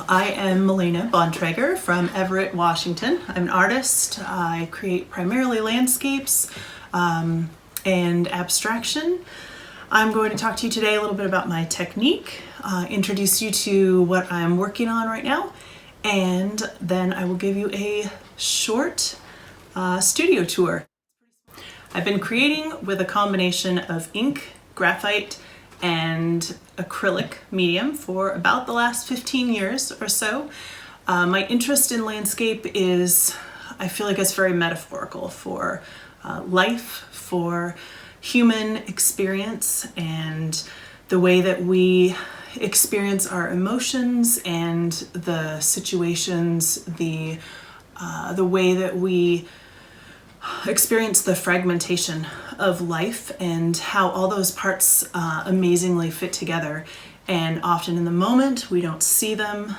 I am Malena Bontrager from Everett, Washington. I'm an artist. I create primarily landscapes and abstraction. I'm going to talk to you today a little bit about my technique, introduce you to what I'm working on right now, and then I will give you a short studio tour. I've been creating with a combination of ink, graphite, and acrylic medium for about the last 15 years or so. My interest in landscape is, I feel like it's very metaphorical for life, for human experience, and the way that we experience our emotions and the situations, the way that we experience the fragmentation of life and how all those parts amazingly fit together. And often in the moment, we don't see them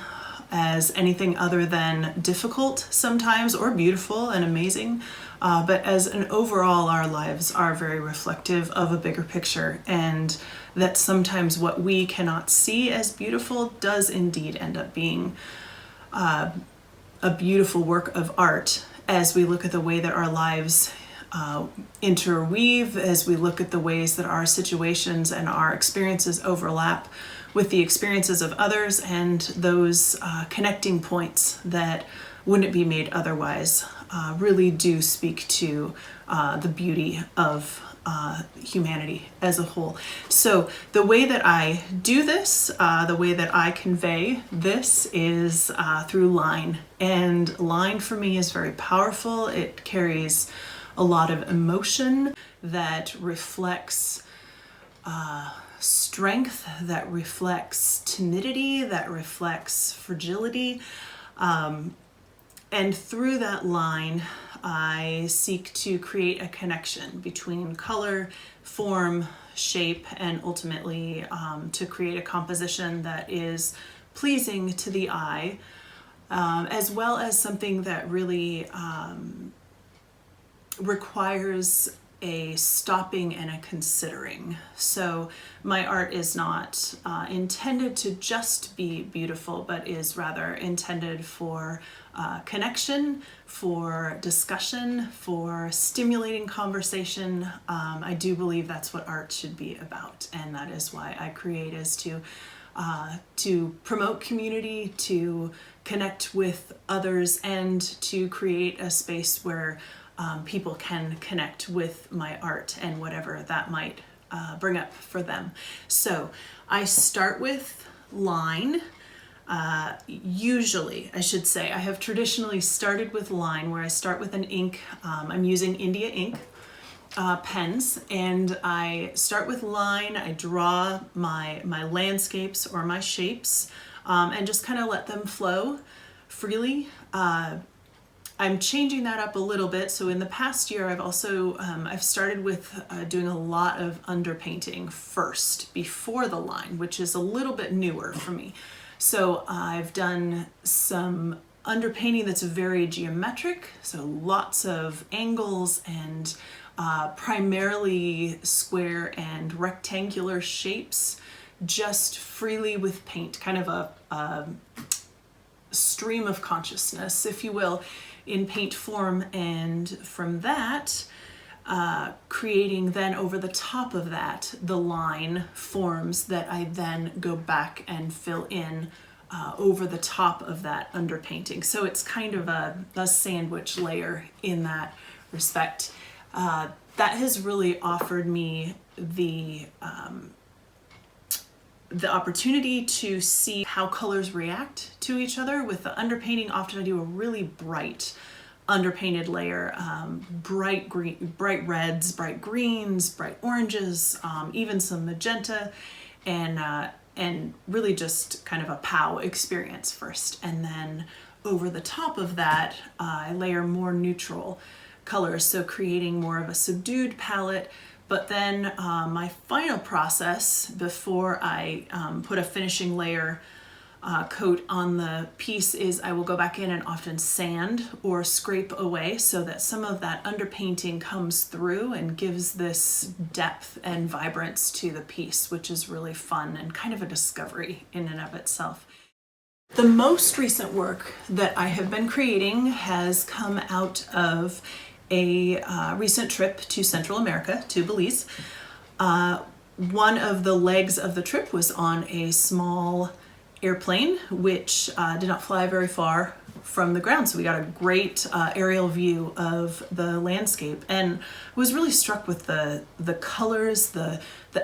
as anything other than difficult sometimes, or beautiful and amazing. But as an overall, our lives are very reflective of a bigger picture, and that sometimes what we cannot see as beautiful does indeed end up being a beautiful work of art, as we look at the way that our lives interweave, as we look at the ways that our situations and our experiences overlap with the experiences of others, and those connecting points that wouldn't be made otherwise really do speak to the beauty of humanity as a whole. So the way that I do this, the way that I convey this is through line. And line for me is very powerful. It carries a lot of emotion that reflects strength, that reflects timidity, that reflects fragility. And through that line, I seek to create a connection between color, form, shape, and ultimately to create a composition that is pleasing to the eye, as well as something that really requires a stopping and a considering. So my art is not intended to just be beautiful, but is rather intended for connection, for discussion, for stimulating conversation. I do believe that's what art should be about, and that is why I create, is to promote community, to connect with others, and to create a space where people can connect with my art and whatever that might bring up for them. So I start with line. Usually, I should say, I have traditionally started with line, where I start with an ink. I'm using India ink pens, and I start with line. I draw my landscapes or my shapes, and just kind of let them flow freely. I'm changing that up a little bit. So in the past year, I've also I've started with doing a lot of underpainting first before the line, which is a little bit newer for me. So I've done some underpainting that's very geometric, so lots of angles and primarily square and rectangular shapes, just freely with paint, kind of a stream of consciousness, if you will, in paint form. And from that, creating then over the top of that the line forms that I then go back and fill in over the top of that underpainting. So it's kind of a sandwich layer in that respect. That has really offered me the opportunity to see how colors react to each other. With the underpainting, often I do a really bright underpainted layer, bright green, bright reds, bright greens, bright oranges, even some magenta, and really just kind of a pow experience first. And then over the top of that, I layer more neutral colors, so creating more of a subdued palette. But then my final process before I put a finishing layer coat on the piece is I will go back in and often sand or scrape away, so that some of that underpainting comes through and gives this depth and vibrance to the piece, which is really fun and kind of a discovery in and of itself. The most recent work that I have been creating has come out of a recent trip to Central America, to Belize. One of the legs of the trip was on a small airplane, which did not fly very far from the ground. So we got a great aerial view of the landscape, and was really struck with the colors, the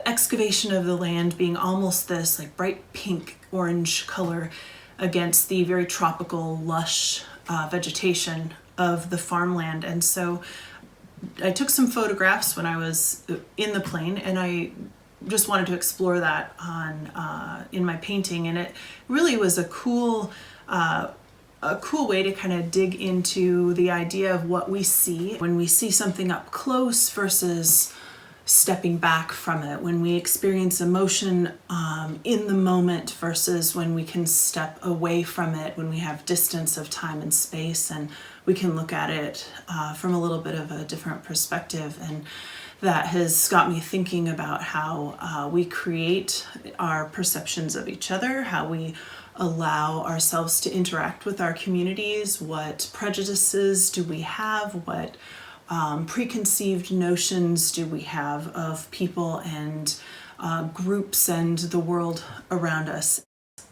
excavation of the land being almost this like bright pink orange color against the very tropical, lush vegetation of the farmland. And so I took some photographs when I was in the plane, and I just wanted to explore that on in my painting. And it really was a cool way to kind of dig into the idea of what we see when we see something up close versus stepping back from it, when we experience emotion in the moment versus when we can step away from it, when we have distance of time and space, and we can look at it from a little bit of a different perspective. And that has got me thinking about how we create our perceptions of each other, how we allow ourselves to interact with our communities, what prejudices do we have, what preconceived notions do we have of people and groups and the world around us.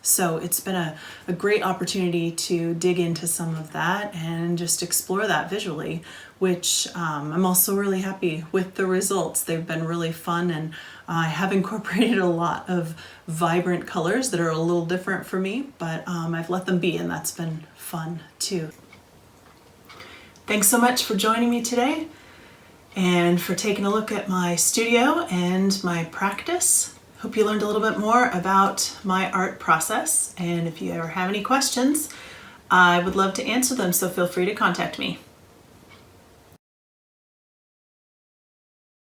So it's been a great opportunity to dig into some of that and just explore that visually, which I'm also really happy with the results. They've been really fun, and I have incorporated a lot of vibrant colors that are a little different for me, but I've let them be, and that's been fun too. Thanks so much for joining me today and for taking a look at my studio and my practice. Hope you learned a little bit more about my art process, and if you ever have any questions, I would love to answer them, so feel free to contact me.